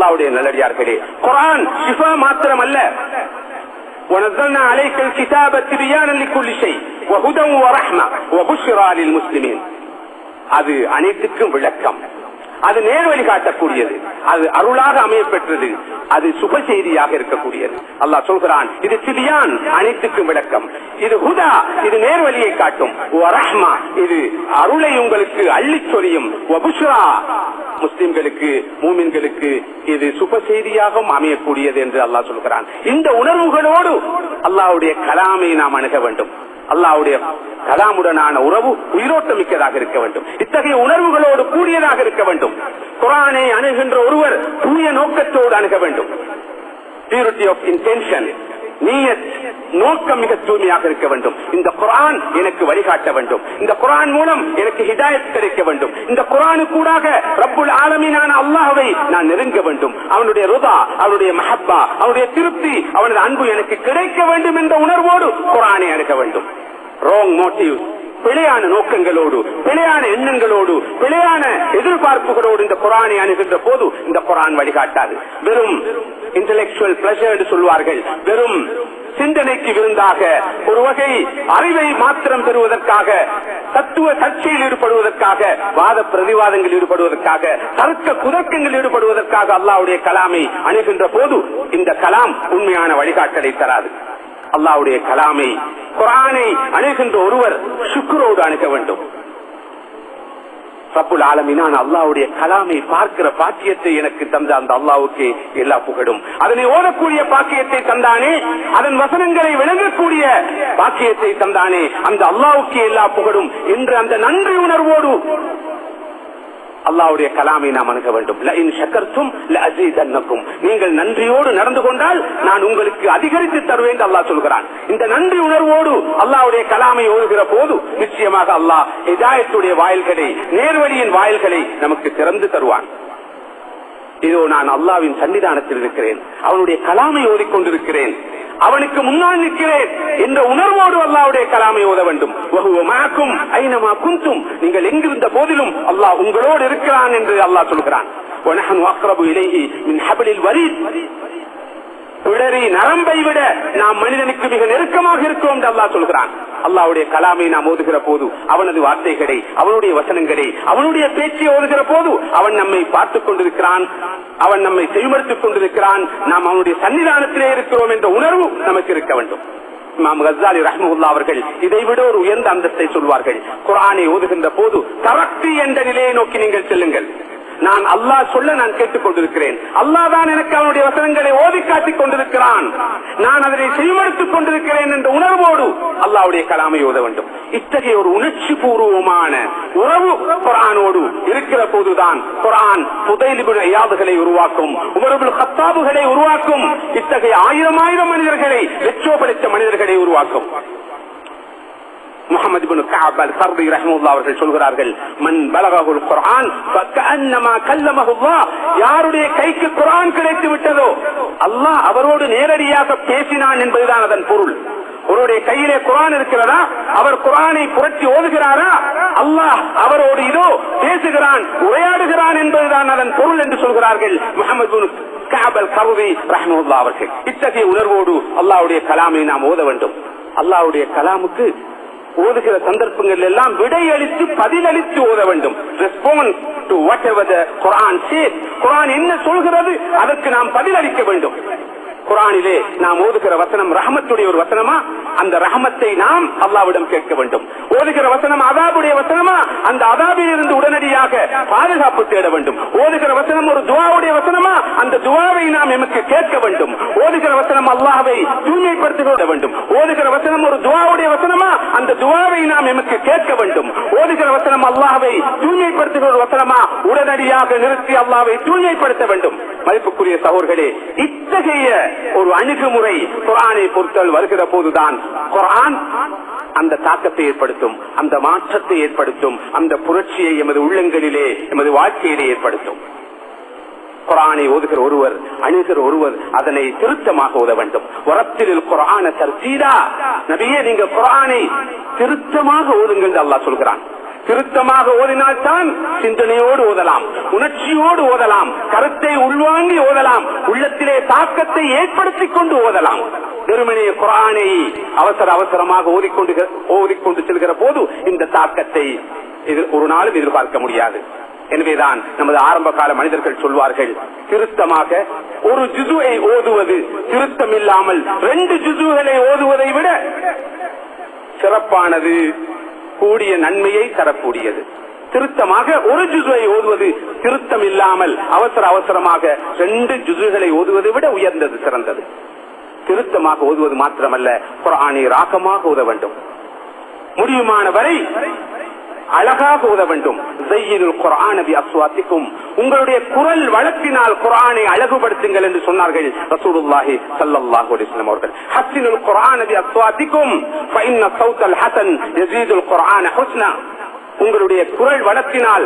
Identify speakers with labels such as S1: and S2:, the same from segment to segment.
S1: அல்லாஹ்வுடைய நல்லடியார்களே, குர்ஆன் ஷிஃபா மாத்திரமல்ல. وَنَزَّلْنَا عَلَيْكَ الْكِتَابَ تِبْيَانًا لِكُلِّ شَيْءٍ وَهُدًى وَرَحْمَةً وَبُشْرَى لِلْمُسْلِمِينَ. அது அனைத்துக்கும் விளக்கம், அது நேர் வழி காட்டக்கூடியது, அது அருளாக அமைய பெற்றது, அது சுப செய்தியாக இருக்கக்கூடியது. அல்லாஹ் சொல்கிறான், இது திபியான், அனைத்துக்கும் விளக்கம். இது ஹுதா, இது நேர் வழியை காட்டும். ரஹ்மா, இது அருளை உங்களுக்கு அள்ளி சொரியும். வபுஷ்ரா, முஸ்லிம்களுக்கு மூமின்களுக்கு இது சுப செய்தியாகவும் அமையக்கூடியது என்று அல்லாஹ் சொல்கிறான். இந்த உணர்வுகளோடு அல்லாஹ்வுடைய கலாமை நாம் அணுக வேண்டும். அல்லாஹ்வுடைய கலாமுடனான உறவு உயிரோட்டம் மிக்கதாக இருக்க வேண்டும். இத்தகைய உணர்வுகளோடு கூடியதாக இருக்க வேண்டும். குர்ஆனை அணுகின்ற ஒருவர் தூய நோக்கத்தோடு அணுக வேண்டும். பியூரிட்டி ஆஃப் இன்டென்ஷன், நியத், நோக்கம் மிக தூய்மையாக இருக்க வேண்டும். இந்த குர்ஆன் எனக்கு வழிகாட்ட வேண்டும், இந்த குர்ஆன் மூலம் எனக்கு ஹிதாயத் கிடைக்க வேண்டும், இந்த குர்ஆனுக்கூடாக ரப்புல் ஆலமீனான அல்லாஹ்வை நான் நெருங்க வேண்டும், அவனுடைய ருதா, அவனுடைய மஹப்பா, அவனுடைய திருப்தி, அவனது அன்பு எனக்கு கிடைக்க வேண்டும் என்ற உணர்வோடு குர்ஆனை அணுக வேண்டும். ராங் மோட்டிவ், பிழையான நோக்கங்களோடு, பிழையான எண்ணங்களோடு, பிழையான எதிர்பார்ப்புகளோடு இந்த குர்ஆனை அணுகின்ற போது இந்த குர்ஆன் வழிகாட்டாது. வெறும் இன்டெலெக்சுவல் பிளஷர் என்று சொல்வார்கள், வெறும் சிந்தனைக்கு விருந்தாக, ஒரு வகை அறிவை மாத்திரம் பெறுவதற்காக, தத்துவ சர்ச்சையில் ஈடுபடுவதற்காக, வாத பிரதிவாதங்களில் ஈடுபடுவதற்காக, தர்க்க குதர்க்கங்களில் ஈடுபடுவதற்காக அல்லாஹ்வுடைய கலாமை அணுகின்ற போது இந்த கலாம் உண்மையான வழிகாட்டலை தராது. அல்லாஹ்வுடைய கலாமை, குர்ஆனை அணுகின்ற ஒருவர் ஷுக்ரோடு அணுக வேண்டும். ரப்புல் ஆலமீனான அல்லாஹ்வுடைய கலாமை பார்க்கிற பாக்கியத்தை எனக்கு தந்த அந்த அல்லாஹ்வுக்கு எல்லா புகழும். அதனை ஓதக்கூடிய பாக்கியத்தை தந்தானே, அதன் வசனங்களை விளங்கக்கூடிய பாக்கியத்தை தந்தானே, அந்த அல்லாஹ்வுக்கு எல்லா புகழும் என்று அந்த நன்றி உணர்வோடு அல்லாஹ்வுடைய கலாமை நாம் அணுக வேண்டும். லஇன் ஷக்கர்தும் லஅஸீதன்னகும், நீங்கள் நன்றியோடு நடந்து கொண்டால் நான் உங்களுக்கு அதிகரித்து தருவேன் என்று அல்லாஹ் சொல்கிறான். இந்த நன்றி உணர்வோடு அல்லாஹ்வுடைய கலாமை ஓதுகிற போது நிச்சயமாக அல்லாஹ் ஹிதாயத்துடைய வாயில்களை, நேர்வழியின் வாயில்களை நமக்கு திறந்து தருவான். இதோ நான் அல்லாஹ்வின் சன்னிதானத்தில் இருக்கிறேன், அவனுடைய கலாமை ஓதிக்கொண்டிருக்கிறேன், அவனுக்கு முன்னால் நிற்கிறேன் என்ற உணர்வோடு அல்லாஹ்வுடைய கலாமை ஓத வேண்டும். வஹுவ மஅக்கும் ஐனமா குன்தும், நீங்கள் எங்கிருந்த போதிலும் அல்லாஹ் உங்களோடு இருக்கிறான் என்று அல்லாஹ் சொல்கிறான். வனஹனு அக்ரபு இலைஹி மின் ஹப்லில் வரீத், பிடரி நரம்பை விட நாம் மனிதனுக்கு மிக நெருக்கமாக இருக்கிறோம் என்று அல்லாஹ் சொல்கிறான். அல்லாஹ்வுடைய கலாமை நாம் ஓதுகிற போது, அவனது வார்த்தைகளை, அவனுடைய வசனங்களை, அவனுடைய பேச்சை ஓதுகிற போது அவன் நம்மை பார்த்துக் கொண்டிருக்கிறான், அவன் நம்மை செய்மறுத்துக் கொண்டிருக்கிறான், நாம் அவனுடைய சன்னிதானத்திலே இருக்கிறோம் என்ற உணர்வு நமக்கு இருக்க வேண்டும். இமாம் கஸ்ஸாலி ரஹ்மத்துல்லாஹி அவர்கள் இதைவிட ஒரு உயர்ந்த அந்தஸ்தை சொல்வார்கள். குர்ஆனை ஓதுகின்ற போது தரக்தி என்ற நிலையை நோக்கி நீங்கள் செல்லுங்கள். நான் அல்லாஹ் சொல்ல நான் கேட்டுக் கொண்டிருக்கிறேன், அல்லாஹ் தான் எனக்கு அவனுடைய வசனங்களை ஓதி காட்டிக் கொண்டிருக்கிறான், நான் அதனை செய்மடுத்துக் கொண்டிருக்கிறேன் என்ற உணர்வோடு அல்லாஹ்வுடைய கலாமை ஓத வேண்டும். இத்தகைய ஒரு உணர்ச்சி பூர்வமான உறவு குர்ஆனோடு இருக்கிற போதுதான் குர்ஆன் ஃபுதைல் இப்னு இயாதுகளை உருவாக்கும், உமர் இப்னு கத்தாபுகளை உருவாக்கும், இத்தகைய ஆயிரம் மனிதர்களை, லட்சோபலட்ச மனிதர்களை உருவாக்கும். முஹம்மது இப்னு கஅப் அல்-கர்தி ரஹ்மத்துல்லாஹி அவர்கள் சொல்கிறார்கள், மன் பலகஹுல் குர்ஆன் ஃபகஅன்னமா கல்லமஹுல்லாஹ், யாருடைய கைக்கு குர்ஆன் கிடைத்து விட்டதோ அல்லாஹ் அவரோடு நேரடியாக பேசினான் என்பதுதான் அதன் பொருள். அவருடைய கையிலே குர்ஆன் இருக்கிறதா, அவர் குர்ஆனை புரட்சி ஓதுகிறாரா, அல்லாஹ் அவரோடு இதோ பேசுகிறான், உரையாடுகிறான் என்பதுதான் அதன் பொருள் என்று சொல்கிறார்கள் முஹம்மது இப்னு கஅப் அல்-கர்தி ரஹ்மத்துல்லாஹி அவர்கள். இத்தகைய உணர்வோடு அல்லாஹ்வுடைய கலாமை நாம் ஓத வேண்டும். அல்லாஹ்வுடைய கலாமுக்கு ஓதுகிற சந்தர்ப்பங்கள் எல்லாம் விடையளித்து பதிலளித்து ஓத வேண்டும். Response to whatever the Quran says, குர்ஆன் என்ன சொல்கிறது அதற்கு நாம் பதிலளிக்க வேண்டும். குர்ஆனிலே நாம் ஓதுகிற வசனம் ரஹமத்துடைய ஒரு வசனமா, அந்த ரஹமத்தை நாம் அல்லாஹ்விடம் கேட்க வேண்டும். ஓதுகிற வசனம் அதாபுடைய வசனமா, அந்த அதாபில் இருந்து உடனடியாக பாதுகாப்பு தேட வேண்டும். ஓதுகிற வசனம் ஒரு துஆவுடைய வசனமா, அந்த துஆவை நாம் எமக்கு கேட்க வேண்டும். ஓதுகிற வசனம் அல்லாஹ்வை தூய்மைப்படுத்த வேண்டும். ஓதுகிற வசனம் ஒரு துஆவுடைய வசனமா, அந்த துஆவை நாம் எமக்கு கேட்க வேண்டும். ஓதுகிற வசனம் அல்லாஹ்வை தூய்மைப்படுத்துகிற ஒரு வசனமா, உடனடியாக நிறுத்தி அல்லாஹ்வை தூய்மைப்படுத்த வேண்டும். மதிப்புக்குரிய சகோதரர்களே, இத்தகைய ஒரு அணுகுமுறை குர்ஆனை பொறுத்தல் வருகிற போதுதான் குர்ஆன் அந்த தாக்கத்தை ஏற்படுத்தும், அந்த மாற்றத்தை ஏற்படுத்தும், அந்த புரட்சியை எமது உள்ளங்களிலே, எமது வாழ்க்கையிலே ஏற்படுத்தும். குர்ஆனை ஓதுகிற ஒருவர், அணுகிற ஒருவர் அதனை திருத்தமாக ஓத வேண்டும். வரத்திலில் குர்ஆன தர்தீலா, நபியே நீங்க குர்ஆனை திருத்தமாக ஓதுங்கள் அல்லாஹ் சொல்கிறான். திருத்தமாக ஓதினால்தான் சிந்தனையோடு ஓதலாம், உணர்ச்சியோடு ஓதலாம், கருத்தை உள்வாங்கி ஓதலாம், உள்ளத்திலே தாக்கத்தை ஏற்படுத்திக் கொண்டு ஓதலாம். வெறுமனே குர்ஆனை அவசரமாக ஓதிக்கொண்டு செல்கிற போது இந்த தாக்கத்தை ஒரு நாளும் எதிர்பார்க்க முடியாது. எனவேதான் நமது ஆரம்ப கால மனிதர்கள் சொல்வார்கள், திருத்தமாக ஒரு ஜுசுவை ஓதுவது திருத்தம் இல்லாமல் 2 ஜுசுகளை ஓதுவதை விட சிறப்பானது, கூடிய நன்மையை தரக்கூடியது. திருத்தமாக ஒரு ஜுசுவை ஓதுவது திருத்தம் இல்லாமல் அவசரமாக 2 ஜுசுகளை ஓதுவதை விட உயர்ந்தது, சிறந்தது. திருத்தமாக ஓதுவது மாத்திரமல்ல, குர்ஆனை ராகமாக ஓத வேண்டும், முடியுமான வரை அழகாக ஓத வேண்டும். உங்களுடைய குரல் வளர்ப்பினால் குர்ஆனை அழகுபடுத்துங்கள் என்று சொன்னார்கள் ரசூலுல்லாஹி ஸல்லல்லாஹு அலைஹி வஸல்லம் அவர்கள். ஹஸ்ஸினுல் குர்ஆன பி அஸ்வாதிக்கும் ஃபஇன்ன ஸௌத்தல் ஹஸன் யஸீதுல் குர்ஆன ஹுஸ்னா. உங்களுடைய குரல் வளர்ப்பினால்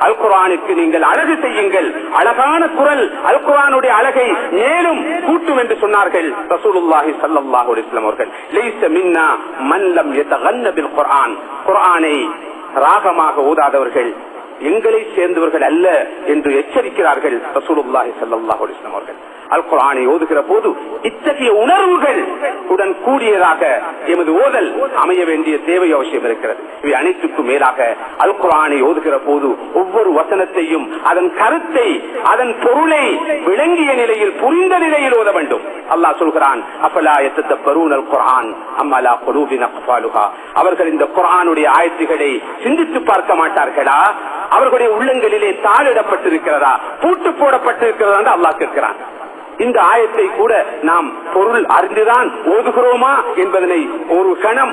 S1: அல் குர்ஆனுக்கு நீங்கள் அழகு செய்யுங்கள். அழகான குரல் அல் குர்ஆனுடைய அழகை மேலும் கூட்டும் என்று சொன்னார்கள் ரசூலுல்லாஹி ஸல்லல்லாஹு அலைஹி வஸல்லம் அவர்கள். லைஸ மின்னா மன் லம் யதகன்ன பில் குர்ஆன். குர்ஆனை ராகமாக ஓதாதவர்கள் எங்களை சேர்ந்தவர்கள் அல்ல என்று எச்சரிக்கிறார்கள் ரசூலுல்லாஹி ஸல்லல்லாஹு அலைஹி வஸல்லம் அவர்கள். அல் குர்ஆனை ஓதுகிற போது இத்தகைய உணர்வுகள் உடன் கூடியதாக எமது ஓதல் அமைய வேண்டிய தேவை அவசியம் இருக்கிறது. இவை அனைத்துக்கும் மேலாக அல் குர்ஆனை ஓதுகிற போது ஒவ்வொரு வசனத்தையும் அதன் கருத்தை அதன் பொருளை விளங்கிய நிலையில் புரிந்த நிலையில் ஓத வேண்டும். அல்லாஹ் சொல்கிறான், அஃபலா யத்ததப்பரூனல் குர்ஆன் அம் அலா குலூபின் அக்ஃபாலுஹா. அவர்கள் இந்த குர்ஆனுடைய ஆயத்துகளை சிந்தித்து பார்க்க மாட்டார்களா? அவர்களுடைய உள்ளங்களிலே தாளிடப்பட்டிருக்கிறதா, பூட்டு போடப்பட்டிருக்கிறதா என்று அல்லாஹ் கேட்கிறான். இந்த ஆயத்தை கூட நாம் பொருள் அறிந்துதான் ஓதுகிறோமா என்பதனை ஒரு கணம்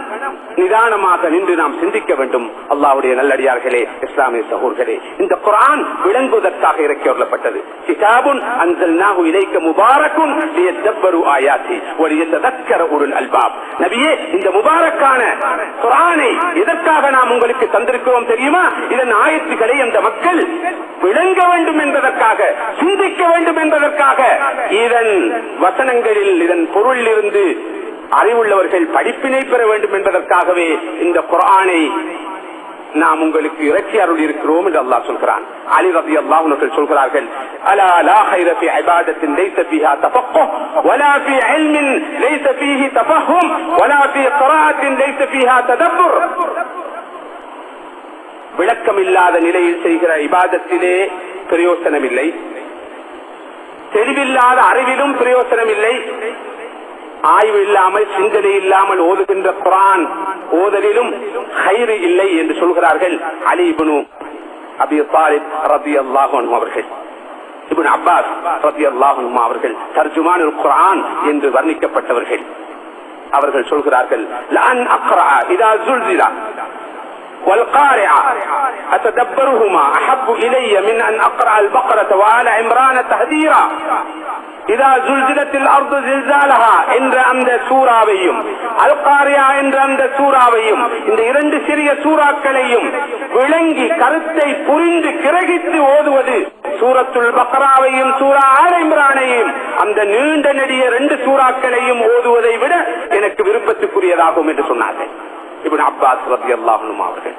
S1: நிதானமாக நின்று நாம் சிந்திக்க வேண்டும். அல்லாஹ்வுடைய நல்லடியார்களே, இஸ்லாமிய சகோதரர்களே, இந்த குர்ஆன் விளங்குவதற்காக இறக்கி வரப்பட்டது. கிதாபுன் அன்ஸல்னாஹு இலைக்க முபாரக்குன் லியதப்பரு ஆயாத்தி வ லியதக்கர உலுல் அல்பாப். நபியே, இந்த முபாரக்கான குர்ஆனை எதற்காக நாம் உங்களுக்கு தந்திருக்கிறோம் தெரியுமா? இதன் ஆயத்துக்களை அந்த மக்கள் விளங்க வேண்டும் என்பதற்காக, சிந்திக்க வேண்டும் என்பதற்காக, இதன் வசனங்களில் இதன் பொருளில் இருந்து அறிவுள்ளவர்கள் படிப்பினை பெற வேண்டும் என்பதற்காகவே இந்த குர்ஆனை நாம் உங்களுக்கு இறக்கி அருள் இருக்கிறோம் என்று அல்லாஹ் சொல்கிறான். அலி ரலியல்லாஹு அன்ஹு சொல்கிறார்கள், அலா லா கைர ஃபீ இபாதத்தின் லைஸ ஃபீஹா தஃபக்குஹ் வலா ஃபீ இல்மின் லைஸ ஃபீஹி தஃபஹும் வலா ஃபீ க்ராஅத்தின் லைஸ ஃபீஹா ததப்புர். விளக்கம் இல்லாத நிலையில் செய்கிற இபாதத்திலே பிரயோசனம் இல்லை, தெளிவில்லாத அறிவிலும் பிரயோசனம் இல்லை, ஆய்வு இல்லாமல் சிந்தனை இல்லாமல் ஓதுகின்ற குர்ஆன் ஓதலிலும் கைறு இல்லை என்று சொல்கிறார்கள் அலி இப்னு அபி தாலிப் ரலியல்லாஹு அன்ஹு அவர்கள். இப்னு அப்பாஸ் ரலியல்லாஹு அன்ஹு அவர்கள் தர்ஜுமானுல் குர்ஆன் என்று வர்ணிக்கப்பட்டவர்கள். அவர்கள் சொல்கிறார்கள், லஅன் அக்ரா இதா ஸுல்ஸிலா والقارعة أتدبرهما أحب إلي من أن أقرأ البقرة وآل عمران تهديرا. இதா ஜுல்சிலத்தில் அர்து ஜில்சாலஹா என்ற அந்த சூறாவையும் அல் காரியா என்ற அந்த சூறாவையும் இந்த 2 சிறிய சூறாக்களையும் விளங்கி கருத்தை புரிந்து கிரகித்து ஓதுவது, சூரத்துல் பக்ராவையும் சூரா ஆல் இம்ரானையும் அந்த நீண்ட நெடிய 2 சூறாக்களையும் ஓதுவதை விட எனக்கு விருப்பத்துக்குரியதாகும் என்று சொன்னார்கள் இப்னு அப்பாஸ் ரலியல்லாஹு அன்ஹு அவர்கள்.